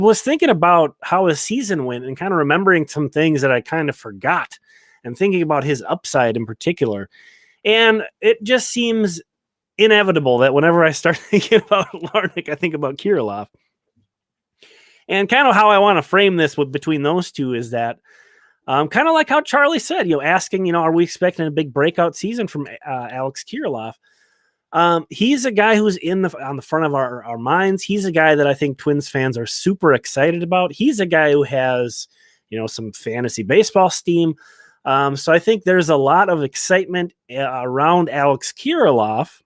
was thinking about how his season went and kind of remembering some things that I kind of forgot and thinking about his upside in particular. And it just seems inevitable that whenever I start thinking about Larnach, I think about Kirilloff. And kind of how I want to frame this between those two is that kind of like how Charlie said, asking, are we expecting a big breakout season from Alex Kirilloff? He's a guy who's on the front of our minds. He's a guy that I think Twins fans are super excited about. He's a guy who has, some fantasy baseball steam. So I think there's a lot of excitement around Alex Kirilloff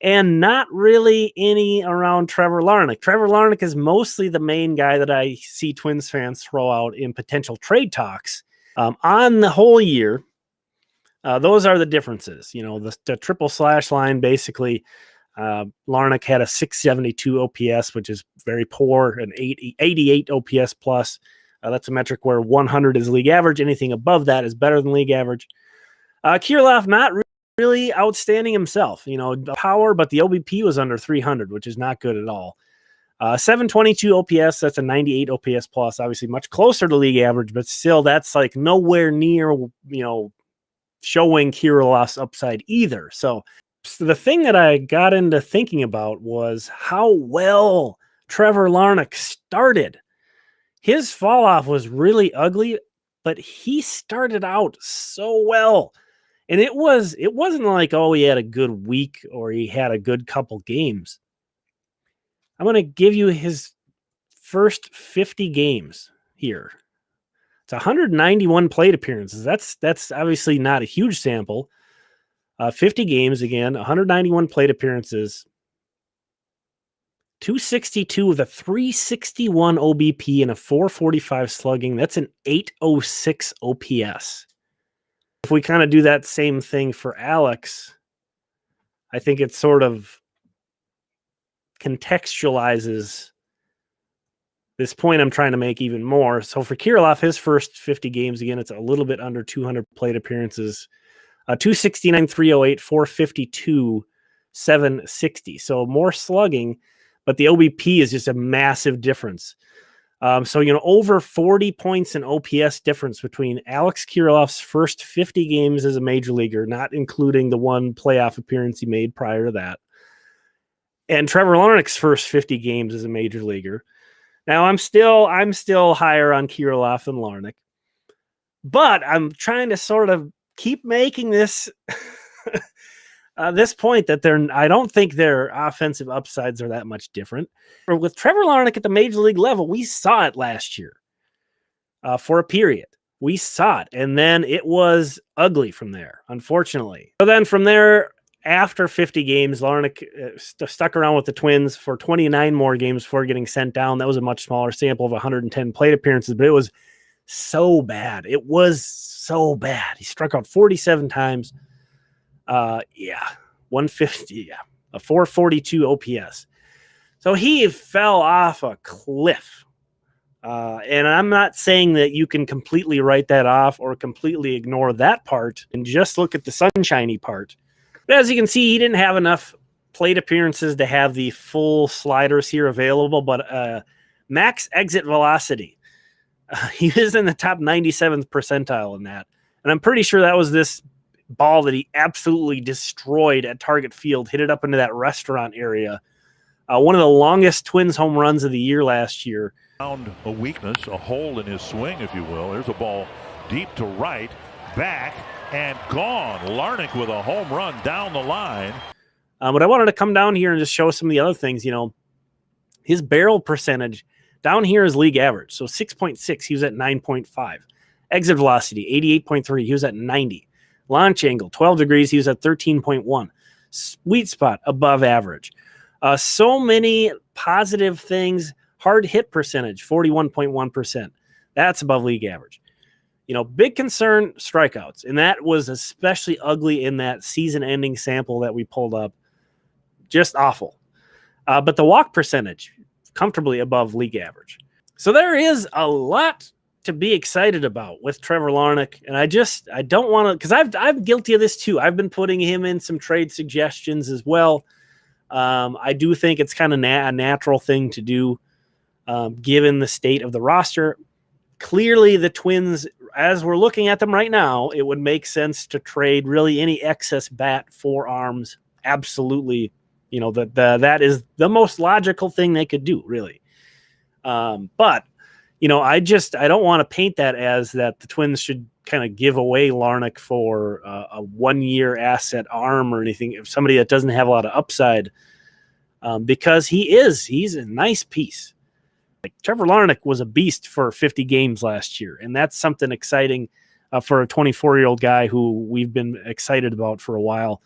and not really any around Trevor Larnach. Trevor Larnach is mostly the main guy that I see Twins fans throw out in potential trade talks. On the whole year, those are the differences. The triple slash line, basically, Larnach had a 672 OPS, which is very poor, an 88 OPS plus. That's a metric where 100 is league average. Anything above that is better than league average. Kirilloff, not really outstanding himself, power, but the OBP was under 300, which is not good at all. 722 OPS, that's a 98 OPS plus, obviously much closer to league average, but still that's like nowhere near, showing Kirilloff's upside either. So the thing that I got into thinking about was how well Trevor Larnach started. His fall off was really ugly, but he started out so well. And it wasn't like, he had a good week or he had a good couple games. I'm going to give you his first 50 games here. It's 191 plate appearances. That's obviously not a huge sample. 50 games again, 191 plate appearances. 262 with a 361 OBP and a 445 slugging. That's an 806 OPS. If we kind of do that same thing for Alex, I think it sort of contextualizes this point I'm trying to make even more. So for Kirilloff, his first 50 games, again, it's a little bit under 200 plate appearances. 269, 308, 452, 760. So more slugging, but the OBP is just a massive difference. So, over 40 points in OPS difference between Alex Kirilloff's first 50 games as a major leaguer, not including the one playoff appearance he made prior to that, and Trevor Larnach's first 50 games as a major leaguer. Now, I'm still higher on Kirilloff than Larnach, but I'm trying to sort of keep making this this point that I don't think their offensive upsides are that much different. With Trevor Larnach at the major league level, we saw it last year for a period. We saw it, and then it was ugly from there, unfortunately. So then from there, after 50 games, Larnach stuck around with the Twins for 29 more games before getting sent down. That was a much smaller sample of 110 plate appearances, but it was so bad. It was so bad. He struck out 47 times. 150, a 442 OPS. So he fell off a cliff. And I'm not saying that you can completely write that off or completely ignore that part and just look at the sunshiny part. But as you can see, he didn't have enough plate appearances to have the full sliders here available, but max exit velocity. He was in the top 97th percentile in that. And I'm pretty sure that was this ball that he absolutely destroyed at Target Field, hit it up into that restaurant area. One of the longest Twins home runs of the year last year. Found a weakness, a hole in his swing, if you will. There's a ball deep to right, back, and gone. Larnach with a home run down the line. But I wanted to come down here and just show some of the other things. His barrel percentage down here is league average. So 6.6, he was at 9.5. Exit velocity, 88.3, he was at 90. Launch angle, 12 degrees, he was at 13.1. Sweet spot, above average. So many positive things. Hard hit percentage, 41.1%. That's above league average. Big concern, strikeouts. And that was especially ugly in that season-ending sample that we pulled up. Just awful. But the walk percentage, comfortably above league average. So there is a lot to be excited about with Trevor Larnach. And I don't want to, because I'm guilty of this too. I've been putting him in some trade suggestions as well. I do think it's kind of a natural thing to do. given the state of the roster. Clearly, the Twins, as we're looking at them right now, it would make sense to trade really any excess bat for arms. Absolutely. That is the most logical thing they could do, really. But I don't want to paint that as that the Twins should kind of give away Larnach for a 1-year asset arm or anything, if somebody that doesn't have a lot of upside, because he's a nice piece. Like Trevor Larnach was a beast for 50 games last year, and that's something exciting for a 24-year-old guy who we've been excited about for a while.